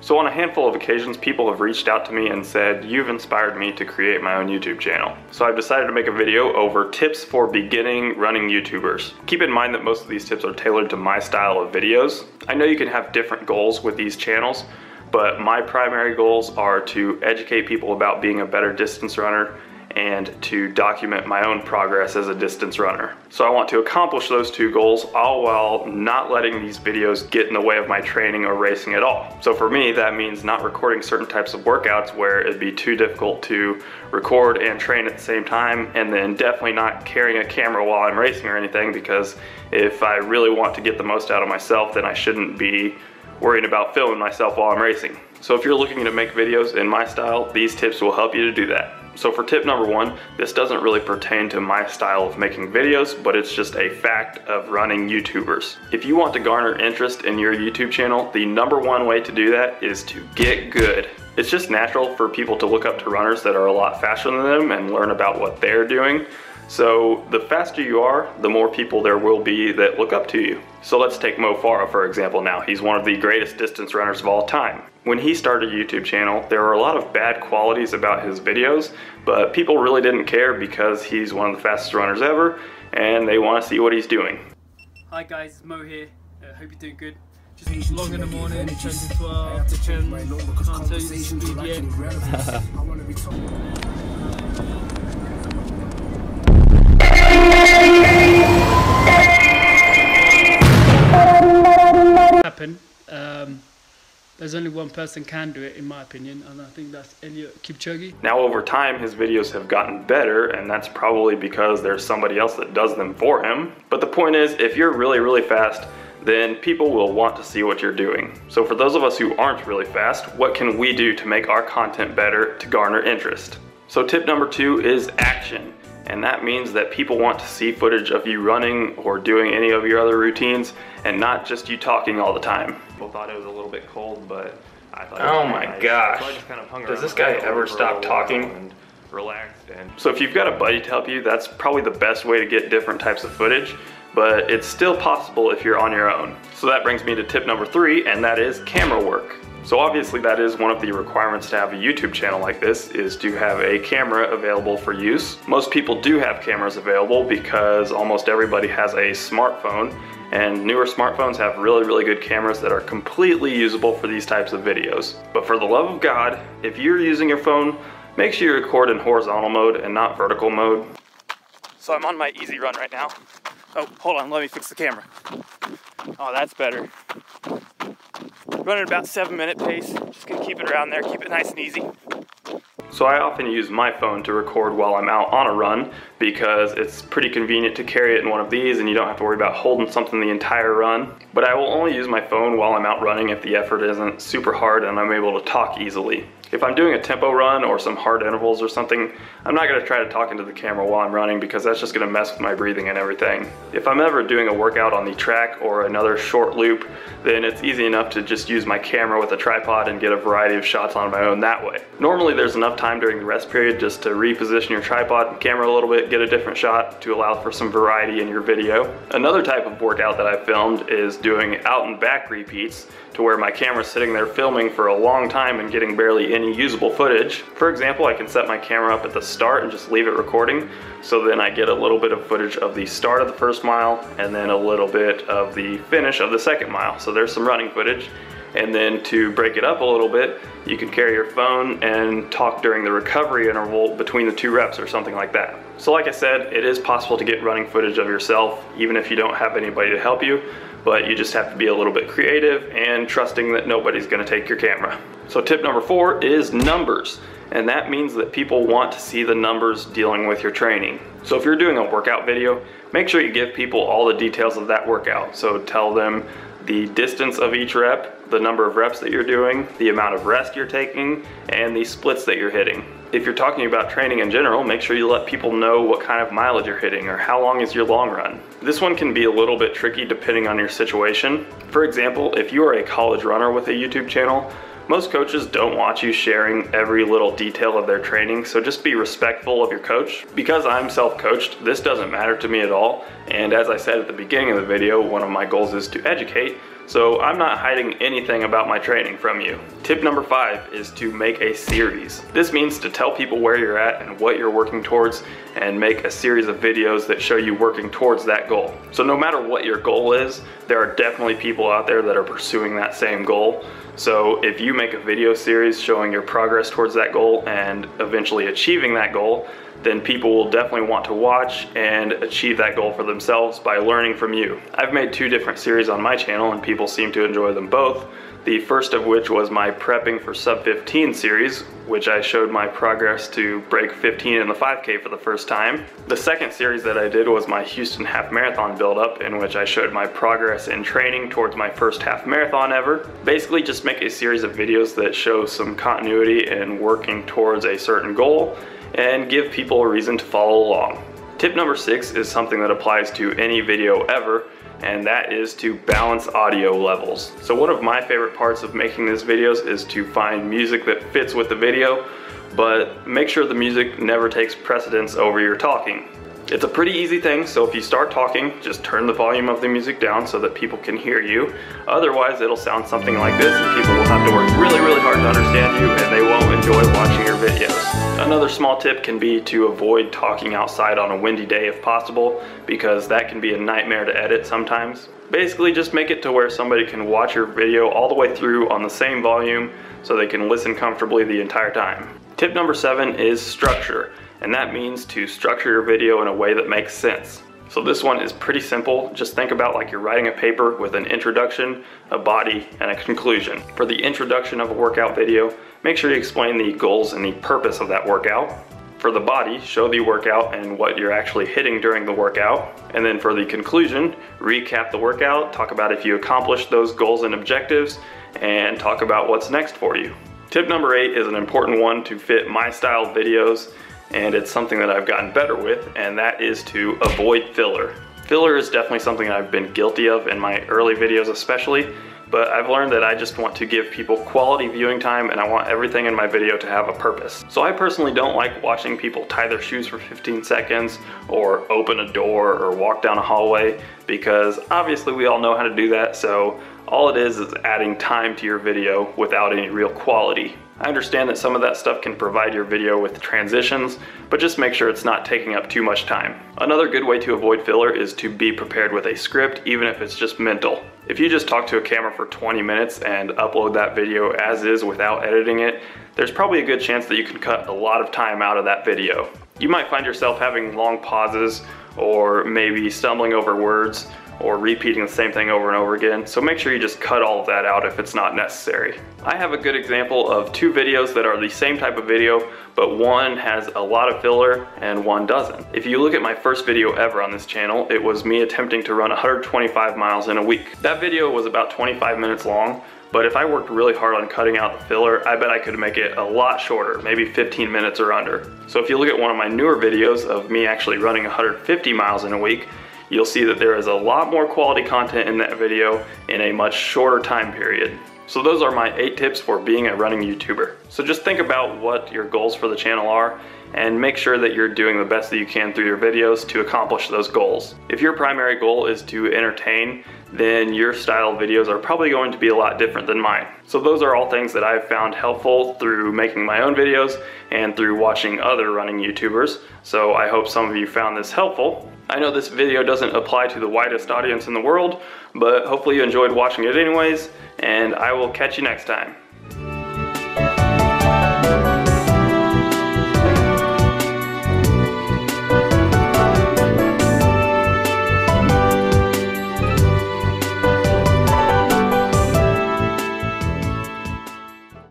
So on a handful of occasions, people have reached out to me and said, "You've inspired me to create my own YouTube channel." So I've decided to make a video over tips for beginning running YouTubers. Keep in mind that most of these tips are tailored to my style of videos. I know you can have different goals with these channels, but my primary goals are to educate people about being a better distance runner and to document my own progress as a distance runner. So I want to accomplish those two goals, all while not letting these videos get in the way of my training or racing at all. So for me, that means not recording certain types of workouts where it'd be too difficult to record and train at the same time, and then definitely not carrying a camera while I'm racing or anything, because if I really want to get the most out of myself, then I shouldn't be worrying about filming myself while I'm racing. So if you're looking to make videos in my style, these tips will help you to do that. So for tip number one, this doesn't really pertain to my style of making videos, but it's just a fact of running YouTubers. If you want to garner interest in your YouTube channel, the number one way to do that is to get good. It's just natural for people to look up to runners that are a lot faster than them and learn about what they're doing. So the faster you are, the more people there will be that look up to you. So let's take Mo Farah for example now. He's one of the greatest distance runners of all time. When he started a YouTube channel, there were a lot of bad qualities about his videos, but people really didn't care because he's one of the fastest runners ever, and they want to see what he's doing. Hi guys, it's Mo here. Hope you're doing good. Just vlog in the morning, 10 to 12, the gym, can't tell you the speed yet. Happen. There's only one person can do it, in my opinion, and I think that's Eliud Kipchoge. Now over time, his videos have gotten better, and that's probably because there's somebody else that does them for him. But the point is, if you're really fast, then people will want to see what you're doing. So for those of us who aren't really fast, what can we do to make our content better to garner interest? So tip number two is action. And that means that people want to see footage of you running or doing any of your other routines, and not just you talking all the time. People thought it was a little bit cold, but I thought it was nice. Gosh. So I just kind of hung Does this guy ever stop talking? And relaxed. And so if you've got a buddy to help you, that's probably the best way to get different types of footage, but it's still possible if you're on your own. So that brings me to tip number three, and that is camera work. So obviously that is one of the requirements to have a YouTube channel like this, is to have a camera available for use. Most people do have cameras available because almost everybody has a smartphone, and newer smartphones have really good cameras that are completely usable for these types of videos. But for the love of God, if you're using your phone, make sure you record in horizontal mode and not vertical mode. So I'm on my easy run right now. Oh, hold on, let me fix the camera. Oh, that's better. Running about 7-minute pace. Just gonna keep it around there, keep it nice and easy. So I often use my phone to record while I'm out on a run because it's pretty convenient to carry it in one of these and you don't have to worry about holding something the entire run. But I will only use my phone while I'm out running if the effort isn't super hard and I'm able to talk easily. If I'm doing a tempo run or some hard intervals or something, I'm not gonna try to talk into the camera while I'm running because that's just gonna mess with my breathing and everything. If I'm ever doing a workout on the track or another short loop, then it's easy enough to just use my camera with a tripod and get a variety of shots on my own that way. Normally there's enough time during the rest period just to reposition your tripod and camera a little bit, get a different shot to allow for some variety in your video. Another type of workout that I filmed is doing out and back repeats, to where my camera's sitting there filming for a long time and getting barely any usable footage. For example, I can set my camera up at the start and just leave it recording, so then I get a little bit of footage of the start of the first mile and then a little bit of the finish of the second mile. So there's some running footage. And then to break it up a little bit, you can carry your phone and talk during the recovery interval between the 2 reps or something like that. So like I said, it is possible to get running footage of yourself even if you don't have anybody to help you, but you just have to be a little bit creative and trusting that nobody's gonna take your camera. So tip number 4 is numbers. And that means that people want to see the numbers dealing with your training. So if you're doing a workout video, make sure you give people all the details of that workout. So tell them the distance of each rep, the number of reps that you're doing, the amount of rest you're taking, and the splits that you're hitting. If you're talking about training in general, make sure you let people know what kind of mileage you're hitting or how long is your long run. This one can be a little bit tricky depending on your situation. For example, if you are a college runner with a YouTube channel, most coaches don't want you sharing every little detail of their training, so just be respectful of your coach. Because I'm self-coached, this doesn't matter to me at all, and as I said at the beginning of the video, one of my goals is to educate, So I'm not hiding anything about my training from you. Tip number 5 is to make a series. This means to tell people where you're at and what you're working towards and make a series of videos that show you working towards that goal. So no matter what your goal is, there are definitely people out there that are pursuing that same goal. So if you make a video series showing your progress towards that goal and eventually achieving that goal, then people will definitely want to watch and achieve that goal for themselves by learning from you. I've made 2 different series on my channel and people seem to enjoy them both. The first of which was my Prepping for Sub 15 series, which I showed my progress to break 15 in the 5K for the first time. The second series that I did was my Houston Half Marathon build-up, in which I showed my progress in training towards my first half marathon ever. Basically just make a series of videos that show some continuity in working towards a certain goal and give people a reason to follow along. Tip number 6 is something that applies to any video ever, and that is to balance audio levels. So one of my favorite parts of making these videos is to find music that fits with the video, but make sure the music never takes precedence over your talking. It's a pretty easy thing, so if you start talking, just turn the volume of the music down so that people can hear you. Otherwise, it'll sound something like this and people will have to work really, really hard to understand you and they won't enjoy watching your videos. Another small tip can be to avoid talking outside on a windy day if possible, because that can be a nightmare to edit sometimes. Basically, just make it to where somebody can watch your video all the way through on the same volume so they can listen comfortably the entire time. Tip number 7 is structure. And that means to structure your video in a way that makes sense. So this one is pretty simple. Just think about like you're writing a paper with an introduction, a body, and a conclusion. For the introduction of a workout video, make sure you explain the goals and the purpose of that workout. For the body, show the workout and what you're actually hitting during the workout. And then for the conclusion, recap the workout, talk about if you accomplished those goals and objectives, and talk about what's next for you. Tip number 8 is an important one to fit my style videos, and it's something that I've gotten better with, and that is to avoid filler. Filler is definitely something I've been guilty of in my early videos especially, but I've learned that I just want to give people quality viewing time and I want everything in my video to have a purpose. So I personally don't like watching people tie their shoes for 15 seconds or open a door or walk down a hallway, because obviously we all know how to do that, so all it is adding time to your video without any real quality. I understand that some of that stuff can provide your video with transitions, but just make sure it's not taking up too much time. Another good way to avoid filler is to be prepared with a script, even if it's just mental. If you just talk to a camera for 20 minutes and upload that video as is without editing it, there's probably a good chance that you can cut a lot of time out of that video. You might find yourself having long pauses, or maybe stumbling over words, or repeating the same thing over and over again, so make sure you just cut all of that out if it's not necessary. I have a good example of 2 videos that are the same type of video, but one has a lot of filler and one doesn't. If you look at my first video ever on this channel, it was me attempting to run 125 miles in a week. That video was about 25 minutes long, but if I worked really hard on cutting out the filler, I bet I could make it a lot shorter, maybe 15 minutes or under. So if you look at one of my newer videos of me actually running 150 miles in a week, you'll see that there is a lot more quality content in that video in a much shorter time period. So those are my 8 tips for being a running YouTuber. So just think about what your goals for the channel are and make sure that you're doing the best that you can through your videos to accomplish those goals. If your primary goal is to entertain, then your style of videos are probably going to be a lot different than mine. So those are all things that I've found helpful through making my own videos and through watching other running YouTubers. So I hope some of you found this helpful. I know this video doesn't apply to the widest audience in the world, but hopefully you enjoyed watching it anyways, and I will catch you next time.